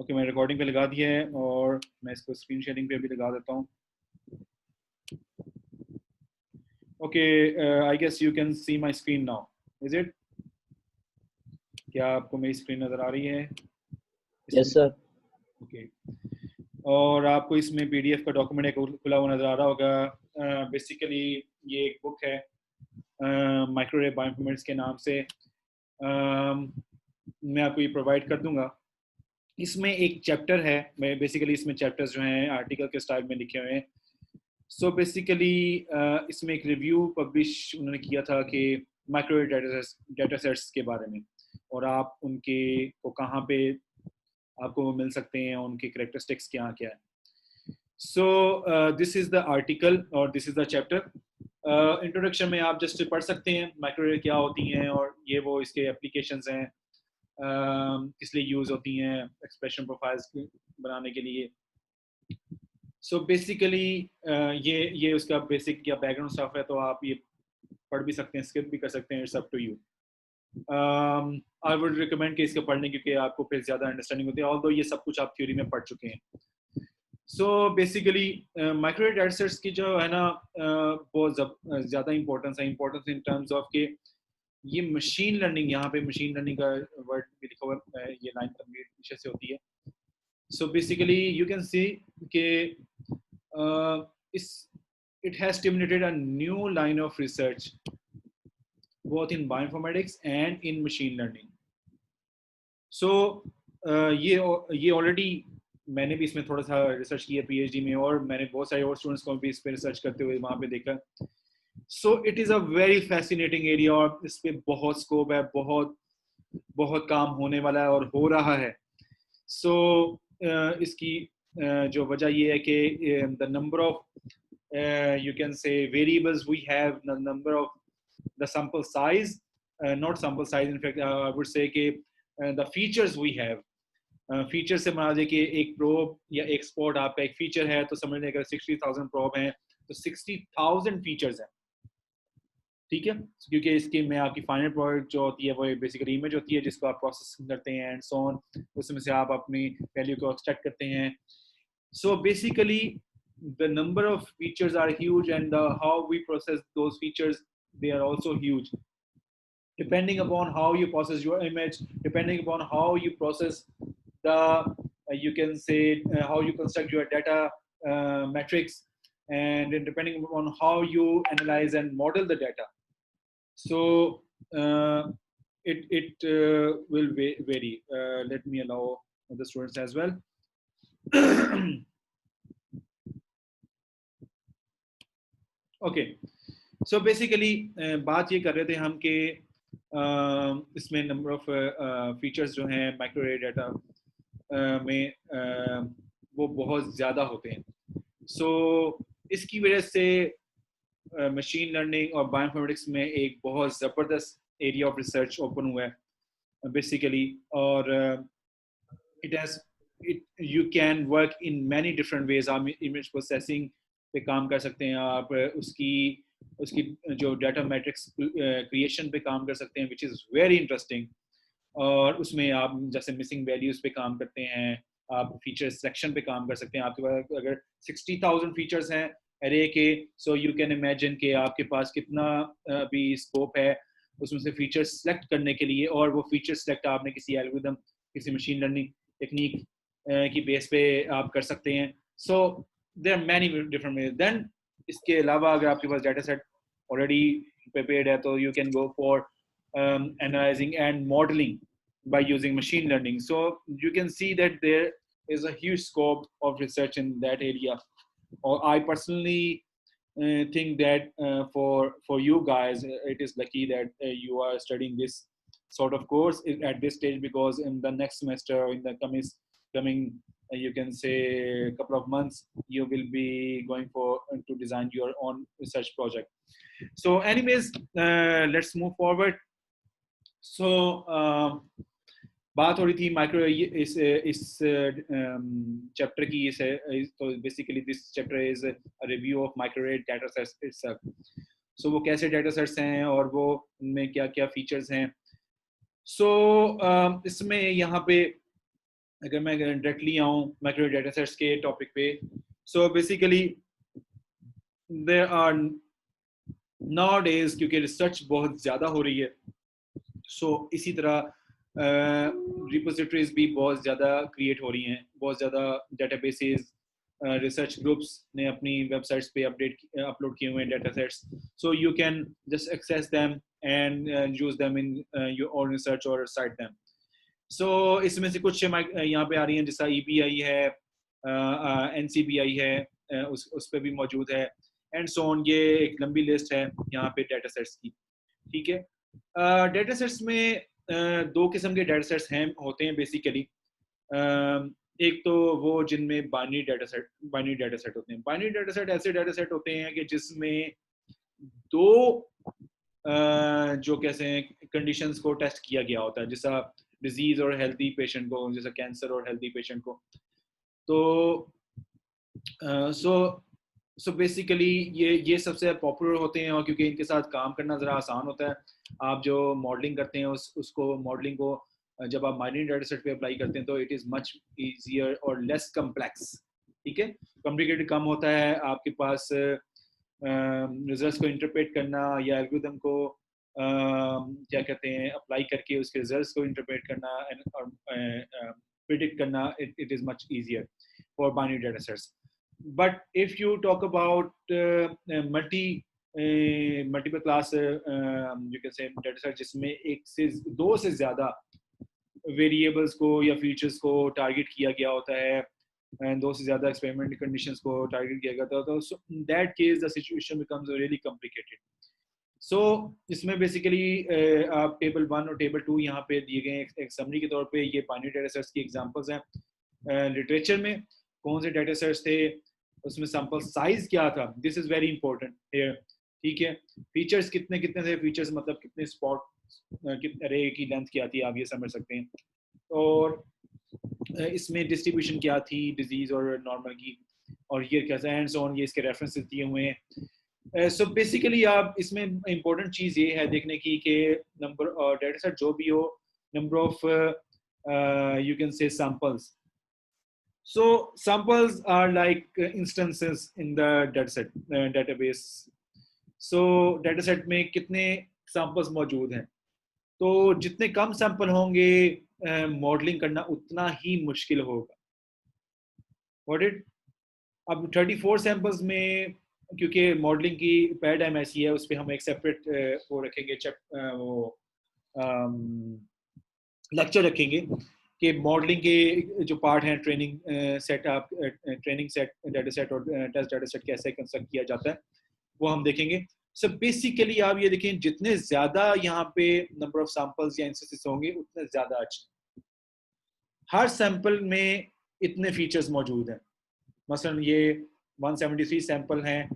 Okay, मैं recording पे लगा दिया है और मैं इसको स्क्रीन शेयरिंग पे भी लगा देता हूँ. Okay, I guess you can see my screen now, is it? क्या आपको मेरी स्क्रीन नज़र आ रही है यस इसमें? सर. ओके, और आपको इसमें पीडीएफ का डॉक्यूमेंट एक खुला हुआ नज़र आ रहा होगा. बेसिकली ये एक बुक है माइक्रोवेव बायोइन्फॉर्मेटिक्स के नाम से. मैं आपको ये प्रोवाइड कर दूंगा. इसमें एक चैप्टर है, मैं बेसिकली इसमें चैप्टर्स जो हैं आर्टिकल के स्टाइल में लिखे हुए हैं. सो बेसिकली इसमें एक रिव्यू पब्लिश उन्होंने किया था कि माइक्रोवेव डाटा सेट्स के बारे में, और आप उनके को कहाँ पे आपको मिल सकते हैं, उनके करेक्टरिस्टिक्स क्या क्या है. So this is the article और this is the chapter. Introduction में आप जस्ट पढ़ सकते हैं माइक्रोवेव क्या होती हैं और ये वो इसके एप्लीकेशंस हैं, किस लिए यूज़ होती हैं एक्सप्रेशन प्रोफाइल्स बनाने के लिए. सो बेसिकली ये उसका बेसिक या बैकग्राउंड स्टफ है, तो आप ये पढ़ भी सकते हैं, स्किप भी कर सकते हैं, it's up to you. I would recommend कि इसको पढ़ने, क्योंकि आपको फिर ज़्यादा अंडरस्टैंडिंग होती है, ऑल्दो ये सब कुछ आप थ्योरी में पढ़ चुके हैं. So basically microwave data sets की जो है ना बहुत ज़्यादा इंपॉर्टेंस इन टर्म्स ऑफ के ये मशीन लर्निंग, यहाँ पे मशीन लर्निंग का वर्ड भी लिखा हुआ है, ये लाइन कंप्लीट पीछे से होती है. सो बेसिकली यू कैन सी के इस it has stimulated a new line of research both in bioinformatics and in machine learning. So ये ऑलरेडी मैंने भी इसमें थोड़ा सा रिसर्च किया पीएचडी में, और मैंने बहुत सारे और स्टूडेंट्स को भी इस पे रिसर्च करते हुए वहाँ पे देखा. So it is a very fascinating area और इस पे बहुत स्कोप है, बहुत बहुत काम होने वाला है और हो रहा है. सो इसकी जो वजह ये है कि the number of you can say variables we have, the number of the sample size, not sample size, in fact I would say कि the features we have. Feature से मान लीजिए कि एक प्रोब या एक स्पॉट आपका एक फीचर है, तो समझ लें अगर 60,000 प्रोब हैं तो 60,000 फीचर्स हैं. ठीक है, क्योंकि इसके में आपकी फाइनल प्रोडक्ट जो होती है वो बेसिकली इमेज होती है जिसको आप प्रोसेसिंग करते हैं एंड सो ऑन, उसमें से आप अपनी वैल्यू को एक्सट्रैक्ट करते हैं. So basically the number of features are huge, and how we process those features, they are also huge, depending upon how you process your image, depending upon how you process the you can say how you construct your data metrics, and depending upon how you analyze and model the data. So it will vary. Let me allow the students as well. Okay, so basically बात ये कर रहे थे हम कि इसमें number of features जो हैं माइक्रोवेव डाटा में वो बहुत ज़्यादा होते हैं. सो इसकी वजह से मशीन लर्निंग और बायोइन्फॉर्मेटिक्स में एक बहुत ज़बरदस्त एरिया ऑफ रिसर्च ओपन हुआ है बेसिकली. और it has you can work in many different ways. आप इमेज प्रोसेसिंग पे काम कर सकते हैं, आप उसकी जो डाटा मैट्रिक्स क्रिएशन पे काम कर सकते हैं, विच इज़ वेरी इंटरेस्टिंग. और उसमें आप जैसे मिसिंग वैल्यूज पे काम करते हैं, आप फीचर सिलेक्शन पे काम कर सकते हैं. आपके पास अगर 60,000 फीचर्स हैं एरे के, सो यू कैन इमेजिन कि आपके पास कितना भी स्कोप है उसमें से फीचर सेलेक्ट करने के लिए. और वो फीचर सेलेक्ट आपने किसी एल्गोरिथम, किसी मशीन लर्निंग टेक्निक की बेस पे आप कर सकते हैं. सो there are many different ways. Then इसके अलावा अगर आपके पास डाटा सेट ऑलरेडी prepared है, तो you can go for analyzing and modeling by using machine learning. So you can see that there is a huge scope of research in that area. Or I personally think that for you guys it is lucky that you are studying this sort of course at this stage, because in the next semester, in the coming you can say a couple of months, you will be going for to design your own research project. So anyways, let's move forward. So बात हो रही थी micro इस chapter की. तो basically this chapter is a review of microwave data sets itself. So वो कैसे data sets हैं और वो उनमें क्या क्या फीचर्स हैं. सो इसमें यहाँ पे अगर मैं डायरेक्टली आऊँ माइक्रो डेटा सेट्स के टॉपिक पे, so basically there are nowadays, क्योंकि रिसर्च बहुत ज़्यादा हो रही है, सो इसी तरह रिपोजिटरीज भी बहुत ज़्यादा क्रिएट हो रही हैं, बहुत ज़्यादा डेटाबेसेस, रिसर्च ग्रुप्स ने अपनी वेबसाइट्स पे अपलोड किए हुए हैं data sets, so you can just access them and use them in your own research और साइट देम। सो इसमें से कुछ यहाँ पे आ रही हैं, जैसा EBI है, NCBI है, उस पर भी मौजूद है, एंड सो ऑन। ये एक लंबी लिस्ट है यहाँ पे डेटा सेट्स की, ठीक है। डेटा सेट्स में दो किस्म के डेटा सेट्स हैं होते हैं बेसिकली। एक तो वो जिनमें बाइनरी डेटा सेट होते हैं। बाइनरी डेटा सेट ऐसे डेटा सेट होते हैं कि जिसमें दो जो कैसे हैं कंडीशंस को टेस्ट किया गया होता है, जैसा डिजीज और हेल्दी पेशेंट को, जैसा कैंसर और हेल्दी पेशेंट को। तो सो सो बेसिकली ये सबसे पॉपुलर होते हैं, और क्योंकि इनके साथ काम करना ज़रा आसान होता है। आप जो मॉडलिंग करते हैं उसको मॉडलिंग को जब आप माइनिंग डेटा सेट पे अप्लाई करते हैं तो इट इज़ मच इजियर और लेस कम्प्लेक्स, ठीक है। कॉम्प्लिकेटेड कम होता है आपके पास रिजल्ट्स को इंटरप्रेट करना या एल्गोरिथम को क्या कहते हैं अप्लाई करके उसके रिजल्ट्स को इंटरप्रेट करना और प्रिडिक्ट करना, it is much easier for binary data sets. But if you talk about multiple class you can say data set जिसमें एक से दो से ज़्यादा वेरिएबल्स को या फीचर्स को टारगेट किया गया होता है, दो से ज़्यादा एक्सपेरिमेंट कंडीशंस को टारगेट किया गया होता है, तो in that case the situation becomes really complicated. So इसमें बेसिकली आप टेबल 1 और टेबल 2 यहाँ पे दिए गए एक समरी के तौर पे, ये बाइनरी डेटा सेट्स की एग्जांपल्स हैं। लिटरेचर में कौन से डेटा सेट्स थे, उसमें सैंपल साइज क्या था, this is very important here, ठीक है। फीचर्स कितने कितने थे, फीचर्स मतलब कितने स्पॉट, कितने रे की लेंथ क्या थी, आप ये समझ सकते हैं। और इसमें डिस्ट्रीब्यूशन क्या थी डिजीज और नॉर्मल की, और ये कैसा एंड सो ऑन, ये इसके रेफरेंसेस दिए हुए हैं। सो बेसिकली आप इसमें इंपॉर्टेंट चीज़ ये है देखने की कि नंबर डेटा सेट जो भी हो, number of you can say samples. So samples are like instances in the dataset database. So dataset में कितने samples मौजूद हैं, तो जितने कम सैंपल होंगे मॉडलिंग करना उतना ही मुश्किल होगा। Got it? अब 34 सैंपल्स में, क्योंकि मॉडलिंग की पैराडाइम ऐसी है, उस पर हम एक सेपरेट वो रखेंगे, वो लेक्चर रखेंगे कि मॉडलिंग के जो पार्ट हैं, ट्रेनिंग सेट, आप ट्रेनिंग सेट डाटा सेट और टेस्ट डाटा सेट कैसे कंस्ट्रक्ट किया जाता है वो हम देखेंगे। सो बेसिकली आप ये देखें, जितने ज्यादा यहाँ पे नंबर ऑफ सैंपल्स या इंस्टेंसेस होंगे उतने ज्यादा अच्छे। हर सैंपल में इतने फीचर्स मौजूद हैं, मसलन ये 173 सैंपल हैं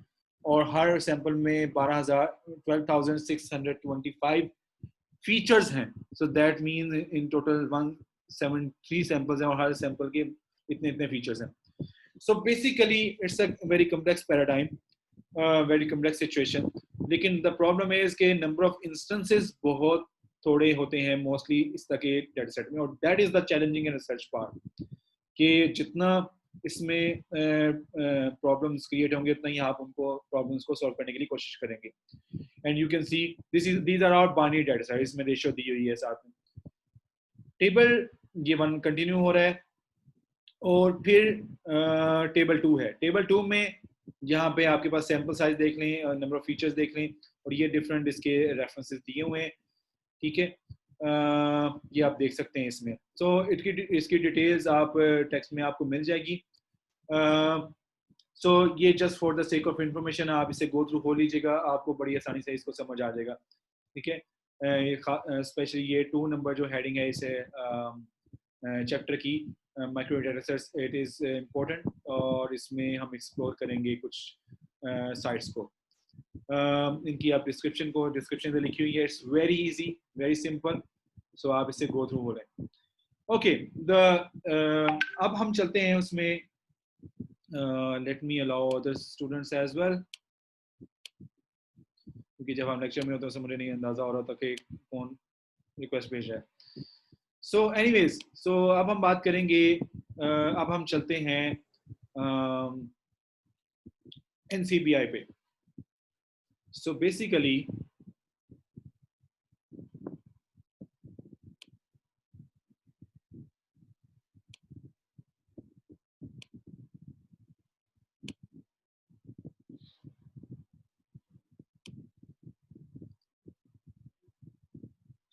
और हर सैंपल में 12,625 फीचर्स हैं। So that mean in total 173 samples हैं और हर सैंपल के इतने इतने फीचर्स हैं। So basically it's a very complex paradigm, very complex situation. लेकिन द प्रॉब्लम इज के नंबर ऑफ इंस्टेंसेस बहुत थोड़े होते हैं मोस्टली इस तरह के डेटा सेट में, और that is the challenging in research part, कि जितना इसमें प्रॉब्लम्स क्रिएट होंगे उतना ही आप उनको प्रॉब्लम्स को सॉल्व करने के लिए कोशिश करेंगे। And you can C these are our binary data set, इसमें रेशियो दी हुई है साथ में। टेबल ये 1 कंटिन्यू हो रहा है, और फिर टेबल 2 है। टेबल 2 में यहाँ पे आपके पास सैंपल साइज देख लें, नंबर ऑफ फीचर्स देख लें, और ये डिफरेंट इसके रेफरेंसेस दिए हुए हैं, ठीक है। ये आप देख सकते हैं इसमें। सो इसकी डिटेल्स आप टेक्स्ट में आपको मिल जाएगी। सो ये just for the sake of information आप इसे गो थ्रू हो लीजिएगा, आपको बड़ी आसानी से इसको समझ आ जाएगा, ठीक है। स्पेशली ये 2 नंबर जो हेडिंग है इसे चैप्टर की, micro data sets, it is important, और इसमें हम एक्सप्लोर करेंगे कुछ साइट्स को। इनकी आप डिस्क्रिप्शन में लिखी हुई है, it's very easy, very simple, so आप इसे गो थ्रू हो रहे हैं। ओके, अब हम चलते हैं उसमें। Let me allow other students as well, क्योंकि जब हम लेक्चर में होते हैं तो मुझे नहीं अंदाजा हो रहा था कि कौन रिक्वेस्ट भेज रहा है। सो एनीवेज, सो अब हम बात करेंगे, अब हम चलते हैं NCBI पे. So basically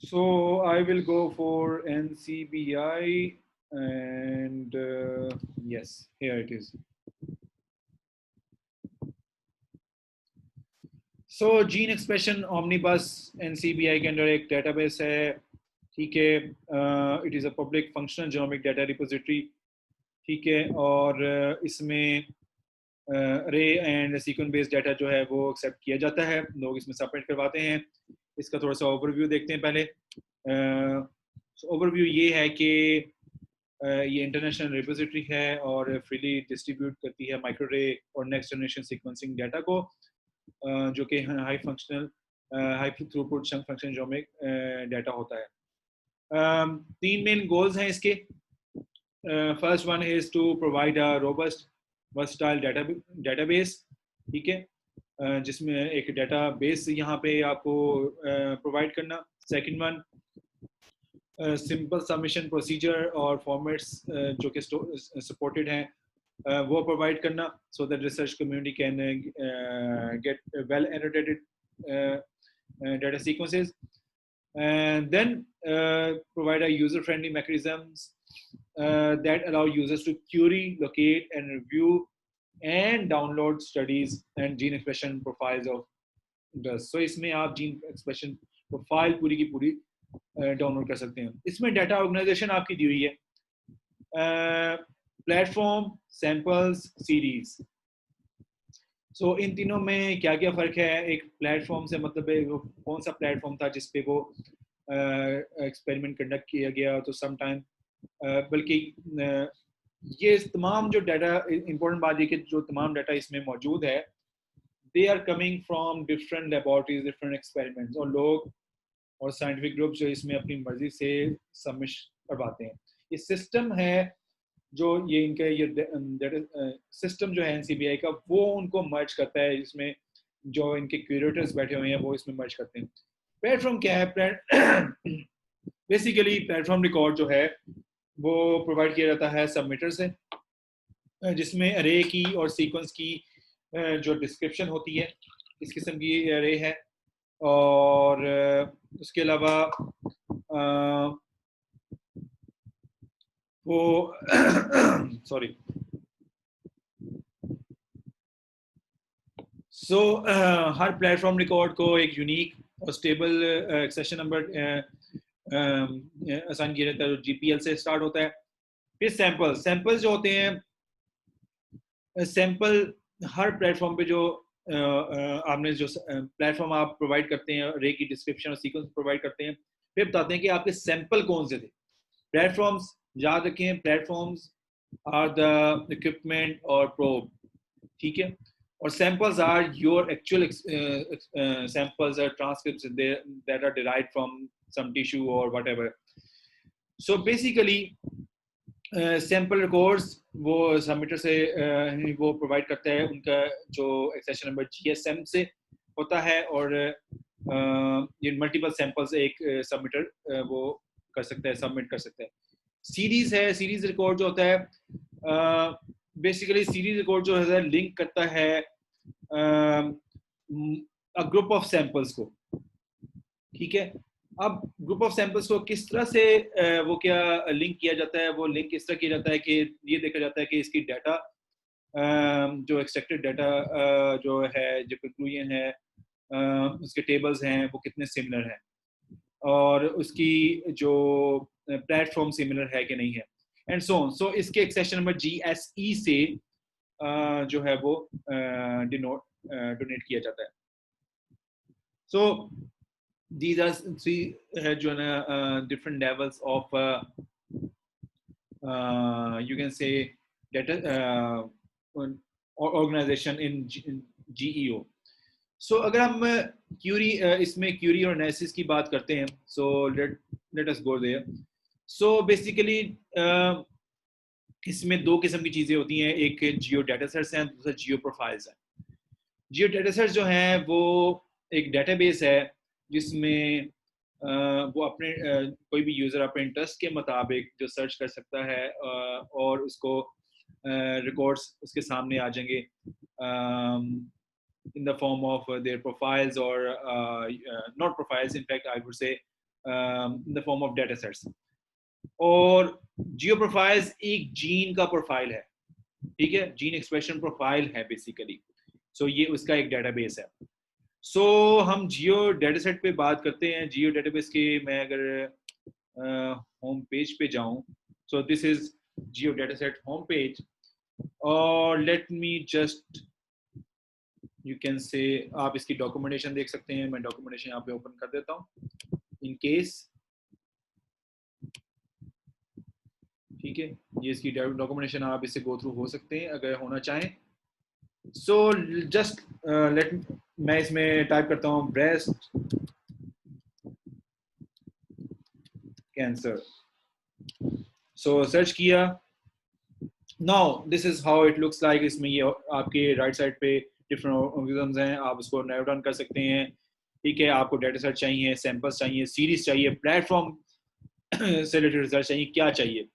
so I will go for NCBI and yes, here it is. So gene expression omnibus NCBI के अंदर एक database है, ठीक है. It is a public functional genomic data repository, ठीक है. और इसमें रे एंड सीक्वेंस बेस्ड डाटा जो है वो एक्सेप्ट किया जाता है, लोग इसमें सबमिट करवाते हैं. इसका थोड़ा सा ओवरव्यू देखते हैं पहले. ओवरव्यू ये है कि ये इंटरनेशनल रिपोजिटरी है और फ्रीली डिस्ट्रीब्यूट करती है माइक्रोरे और नेक्स्ट जनरेशन सीक्वेंसिंग डाटा को, जो कि high functional high throughput function genomic data होता है. 3 मेन गोल्स हैं इसके. First one is to provide a robust versatile database, ठीक है, जिसमें एक डेटाबेस यहाँ पे आपको प्रोवाइड करना. Second one, simple submission procedure और फॉर्मेट्स जो कि सपोर्टेड हैं वो प्रोवाइड करना, so that research community can get well annotated data sequences, and then provide a user-friendly mechanisms that allow users to query, locate, and review and download studies and gene expression profiles of drugs. So इसमें आप gene expression profile पूरी की पूरी download कर सकते हैं. इसमें data organisation आपकी दी हुई है, प्लेटफॉर्म, सैंपल्स, सीरीज. सो इन तीनों में क्या क्या फ़र्क है. एक प्लेटफॉर्म से मतलब है वो कौन सा प्लेटफॉर्म था जिस पे वो एक्सपेरिमेंट कंडक्ट किया गया. तो सम टाइम बल्कि ये तमाम जो डाटा, इंपॉर्टेंट बात ये कि जो तमाम डाटा इसमें मौजूद है, they are coming from different laboratories, different experiments, और लोग और साइंटिफिक ग्रुप जो इसमें अपनी मर्जी से सबमिट करवाते हैं. ये सिस्टम है जो ये इनका ये सिस्टम जो है NCBI का, वो उनको मर्ज करता है. इसमें जो इनके क्यूरेटर्स बैठे हुए हैं वो इसमें मर्ज करते हैं. प्लेटफॉर्म क्या है? बेसिकली प्लेटफॉर्म रिकॉर्ड जो है वो प्रोवाइड किया जाता है सबमिटर से, जिसमें अरे की और सीक्वेंस की जो डिस्क्रिप्शन होती है, इस किस्म की अरे है. और उसके अलावा वो सॉरी सो हर प्लेटफॉर्म रिकॉर्ड को एक यूनिक और स्टेबल एक्सेशन नंबर असाइन किया जाता है, जो GPL से स्टार्ट होता है. फिर सैंपल्स जो होते हैं, सैंपल हर प्लेटफॉर्म पे जो आपने जो प्लेटफॉर्म आप प्रोवाइड करते हैं, रे की डिस्क्रिप्शन और सीक्वेंस प्रोवाइड करते हैं, फिर बताते हैं कि आपके सैंपल कौन से थे. प्लेटफॉर्म्स याद रखें, प्लेटफॉर्म्स आर द इक्विपमेंट और प्रोब, ठीक है. और samples are your actual samples are transcripts that are derived from some tissue और whatever. So basically sample records वो सबमिटर से वो प्रोवाइड करता है, उनका जो एक्सेशन नंबर GSM से होता है. और ये मल्टीपल सैंपल्स एक सबमिटर वो कर सकता है, सबमिट कर सकता है. सीरीज है, सीरीज रिकॉर्ड जो होता है, बेसिकली सीरीज रिकॉर्ड जो है लिंक करता है ग्रुप ऑफ सैंपल्स को, ठीक है. अब ग्रुप ऑफ सैंपल्स को किस तरह से वो क्या लिंक किया जाता है, वो लिंक इस तरह किया जाता है कि ये देखा जाता है कि इसकी डाटा जो एक्सट्रैक्टेड डाटा जो है, जो कंक्लूजन है, उसके टेबल्स हैं वो कितने सिमिलर हैं, और उसकी जो प्लेटफॉर्म सिमिलर है कि नहीं है, एंड सो इसके एक्सेशन नंबर GSE से जो है वो डोनेट किया जाता है. सो these are three जो है different levels of you can say data organization in GEO. So अगर हम क्यूरी इसमें क्यूरी और एनालिसिस की बात करते हैं, so let us go there. So basically इसमें दो किस्म की चीज़ें होती हैं, एक जियो डाटा सेट्स हैं, दूसरा जियो प्रोफाइल्स हैं। जियो डाटा सेट्स जो हैं वो एक डेटाबेस है जिसमें वो अपने कोई भी यूज़र अपने इंटरेस्ट के मुताबिक जो सर्च कर सकता है और उसको रिकॉर्ड्स उसके सामने आ जाएंगे in the form of their profiles or not profiles, in fact I would say in the form of data sets. और जियो प्रोफाइल्स एक जीन का प्रोफाइल है, ठीक है, जीन एक्सप्रेशन प्रोफाइल है बेसिकली। सो ये उसका एक डेटाबेस है। सो हम जियो डेटासेट पे बात करते हैं। जियो डेटाबेस के मैं अगर होम पेज पे जाऊं, so this is GEO dataset home page, और let me just you can say आप इसकी डॉक्यूमेंटेशन देख सकते हैं। मैं डॉक्यूमेंटेशन यहाँ पे ओपन कर देता हूँ इन केस, ठीक है। ये इसकी डॉक्यूमेंटेशन आप इससे गो थ्रू हो सकते हैं अगर होना चाहें। सो जस्ट लेट मैं इसमें टाइप करता हूँ ब्रेस्ट कैंसर। सो सर्च किया। Now this is how it looks like. इसमें ये आपके राइट साइड पे डिफरेंट ऑर्गेनिजम्स हैं, आप उसको नैरो डाउन कर सकते हैं, ठीक है। आपको डेटा सेट चाहिए, सैंपल्स चाहिए, सीरीज चाहिए, प्लेटफॉर्म से रिलेटेड रिजल्ट चाहिए, क्या चाहिए,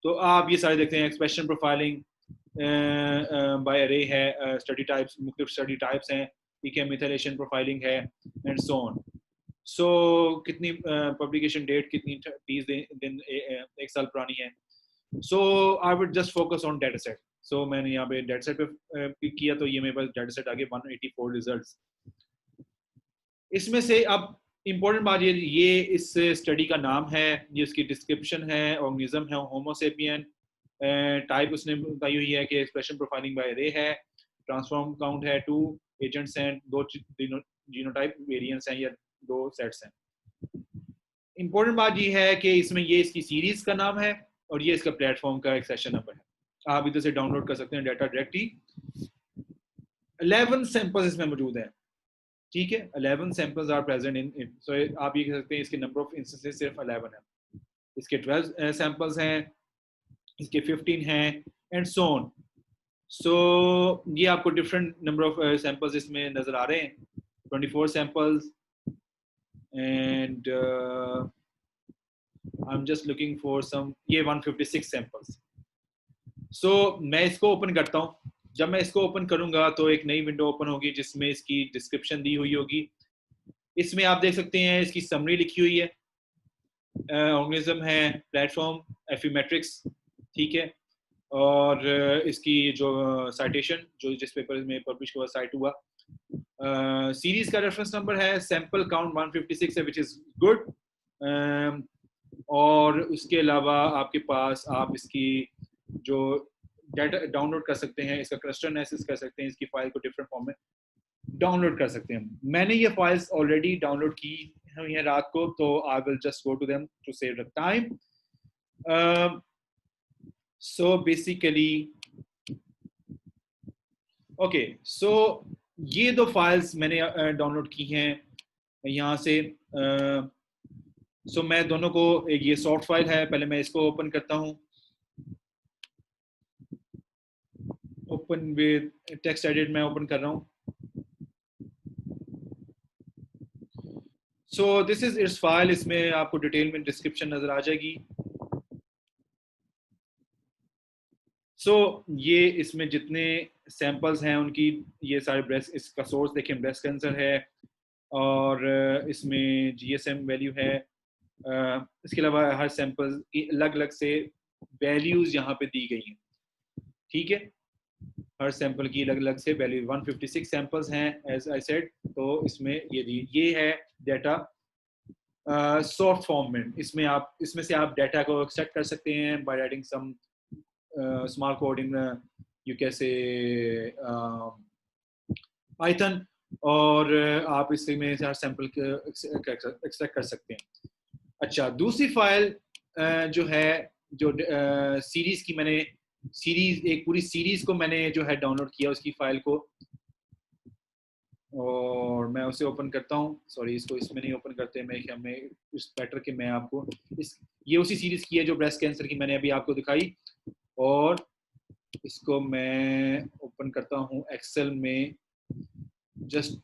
तो आप ये सारे देखते हैं। एक्सप्रेशन प्रोफाइलिंग बाय अरे है, स्टडी टाइप्स, मुख्तलिफ स्टडी टाइप्स हैं, ठीक है, मिथाइलेशन प्रोफाइलिंग है एंड सो ऑन। सो कितनी पब्लिकेशन डेट कितनी 30 दिन 1 साल पुरानी है। So I would just focus on data set. So मैंने यहाँ पे डेटा सेट पे क्लिक किया तो ये मेरे पास डेटा सेट आ गए 184 रिजल्ट्स। इसमें से अब इम्पोर्टेंट बात ये इस स्टडी का नाम है, ये उसकी डिस्क्रिप्शन है, ऑर्गेनिज्म है होमोसेपियन, टाइप उसने बताई हुई है कि एक्सप्रेशन प्रोफाइलिंग बाय रे है, ट्रांसफॉर्म काउंट है 2, एजेंट्स हैं 2, जीनोटाइप वेरिएंट्स हैं या 2 सेट्स हैं। इंपॉर्टेंट बात ये है कि इसमें ये इसकी सीरीज का नाम है और ये इसका प्लेटफॉर्म का एक सेशन नंबर है। आप इधर से डाउनलोड कर सकते हैं डाटा डायरेक्टली। 11 सैंपल्स इसमें मौजूद हैं, ठीक है। 11 सैंपल्स आर प्रेजेंट इन सो आप ये कह सकते हैं इसके नंबर ऑफ इंस्टेंसेस सिर्फ 11 है। इसके 12 सैंपल्स हैं, इसके 15 हैं एंड सो ऑन। सो ये आपको डिफरेंट नंबर ऑफ सैंपल्स इसमें नजर आ रहे हैं, 24 samples and I am just looking for some, ये 156 सैंपल्स। सो मैं इसको ओपन करता हूँ। जब मैं इसको ओपन करूंगा तो एक नई विंडो ओपन होगी जिसमें इसकी डिस्क्रिप्शन दी हुई होगी। इसमें आप देख सकते हैं इसकी समरी लिखी हुई है, ऑर्गेनिज्म है, प्लेटफॉर्म एफीमेट्रिक्स, ठीक है, और इसकी जो साइटेशन जो जिस पेपर में पब्लिश हुआ साइट हुआ, सीरीज का रेफरेंस नंबर है, सैंपल काउंट 156 है विच इज गुड, और उसके अलावा आपके पास आप इसकी जो डाटा डाउनलोड कर सकते हैं, इसका क्लस्टर एनालिसिस कर सकते हैं, इसकी फाइल को डिफरेंट फॉर्म में डाउनलोड कर सकते हैं। मैंने ये फाइल्स ऑलरेडी डाउनलोड की हुई हैं रात को, तो I will just go to them to save the time. So basically okay, so ये 2 फाइल्स मैंने डाउनलोड की हैं यहाँ से। सो मैं दोनों को, एक ये सॉफ्ट फाइल है, पहले मैं इसको ओपन करता हूँ, ओपन विद टेक्स्ट एडिट मैं ओपन कर रहा हूँ। सो दिस इज इट्स फाइल, इसमें आपको डिटेल में डिस्क्रिप्शन नजर आ जाएगी। सो ये इसमें जितने सैंपल्स हैं उनकी ये सारे ब्रेस्ट, इसका सोर्स देखें ब्रेस्ट कैंसर है, और इसमें जीएसएम वैल्यू है। इसके अलावा हर सैंपल की अलग अलग से वैल्यूज यहाँ पे दी गई हैं, ठीक है। हर सैंपल की अलग अलग से वैल्यू, 156 सैंपल्स हैं एज आई सेड। तो इसमें ये है डाटा सॉफ्ट फॉर्म में। इसमें आप, इसमें से आप डाटा को एक्सट्रैक्ट कर सकते हैं by writing some small code in you कैसे पाइथन, और आप इससे में हर सैंपल एक्सट्रैक्ट कर सकते हैं। अच्छा, दूसरी फाइल जो है, जो सीरीज की मैंने सीरीज, एक पूरी सीरीज को मैंने जो है डाउनलोड किया, उसकी फाइल को और मैं उसे ओपन करता हूँ। सॉरी, इसको इसमें नहीं ओपन करते, मैं हमें इस बेटर कि मैं आपको ये उसी सीरीज की है जो ब्रेस्ट कैंसर की मैंने अभी आपको दिखाई। और इसको मैं ओपन करता हूँ एक्सेल में, जस्ट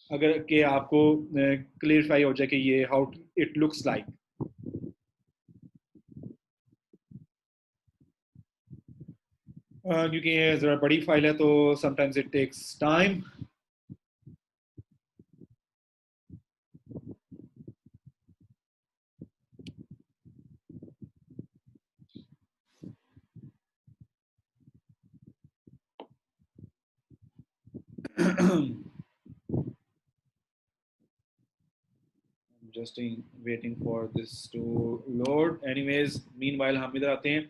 अगर कि आपको क्लियरफाई हो जाए कि ये हाउ इट लुक्स लाइक। क्योंकि ये ज़रा बड़ी फाइल है तो sometimes it takes time. just waiting for this to load. Anyways, meanwhile हम इधर आते हैं।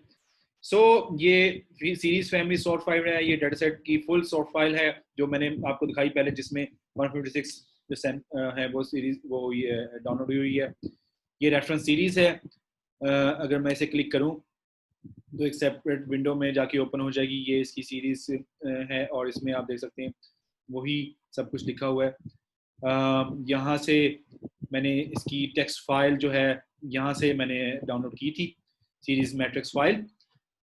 So ये सीरीज फैमिली सॉर्ट फाइल है, ये डाटा सेट की फुल सॉर्ट फाइल है जो मैंने आपको दिखाई पहले, जिसमें 156 जो है वो सीरीज वो ये डाउनलोड हुई है। ये रेफरेंस सीरीज है। अगर मैं इसे क्लिक करूं तो एक सेपरेट विंडो में जाके ओपन हो जाएगी। ये इसकी सीरीज है और इसमें आप देख सकते हैं वही सब कुछ लिखा हुआ है। यहाँ से मैंने इसकी टेक्स्ट फाइल जो है यहाँ से मैंने डाउनलोड की थी, सीरीज मैट्रिक्स फाइल।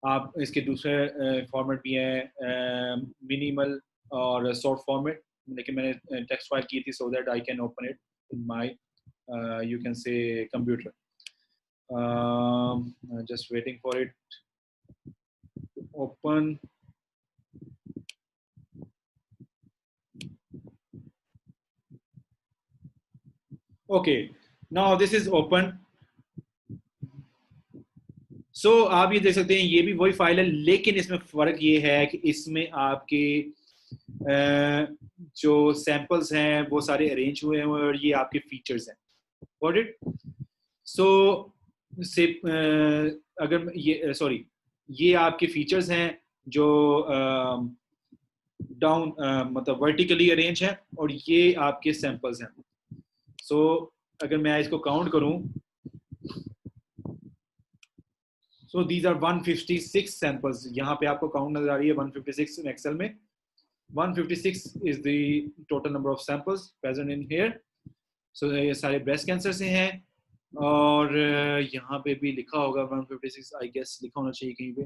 आप इसके दूसरे फॉर्मेट भी हैं, मिनिमल और शॉर्ट फॉर्मेट, लेकिन मैंने टेक्स्ट फाइल की थी so that I can open it in my you can से computer. just waiting for it to open. Okay, now this is open. So आप ये देख सकते हैं ये भी वही फाइल है, लेकिन इसमें फर्क ये है कि इसमें आपके जो सैंपल्स हैं वो सारे अरेंज हुए हैं और ये आपके फीचर्स हैं। Got it? So से अगर ये सॉरी ये आपके फीचर्स हैं जो डाउन मतलब वर्टिकली अरेंज है और ये आपके सैंपल्स हैं। सो अगर मैं इसको काउंट करूं, सो दीज आर 156 सैंपल्स। यहाँ पे आपको काउंट नजर आ रही है 156 इन एक्सेल में। 156 is the total number of samples present in here. So ये सारे ब्रेस्ट कैंसर से हैं और यहाँ पे भी लिखा होगा 156, आई गेस लिखा होना चाहिए कहीं पे।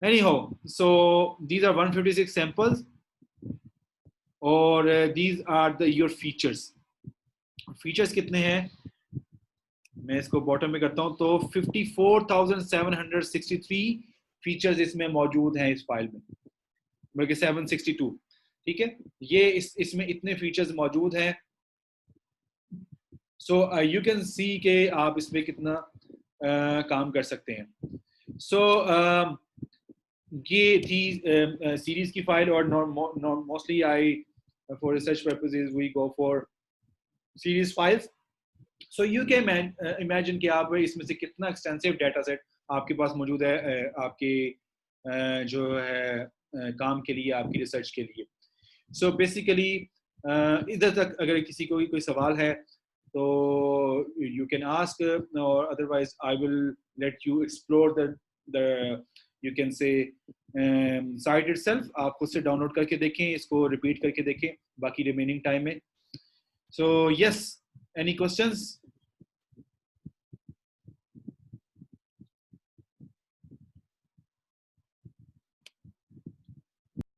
Anyhow, so these are 156 samples और these are the your features. Features कितने हैं मैं इसको बॉटम में करता हूं तो 54,763 फीचर्स इसमें मौजूद हैं इस फाइल में, बल्कि 762। ठीक है, ये इसमें इतने फीचर्स मौजूद हैं। सो यू कैन सी के आप इसमें कितना काम कर सकते हैं। सो ये थी सीरीज की फाइल और mostly I for research purposes we go for series files. So you can imagine कि आप इसमें से कितना एक्सटेंसिव डाटा सेट आपके पास मौजूद है आपके जो है काम के लिए, आपकी रिसर्च के लिए। सो बेसिकली इधर तक अगर किसी को कोई सवाल है तो यू कैन आस्क, और otherwise I will let you explore the you can से साइट इटसेल्फ। आप खुद से डाउनलोड करके देखें, इसको रिपीट करके देखें बाकी रिमेनिंग टाइम में। So yes, any questions?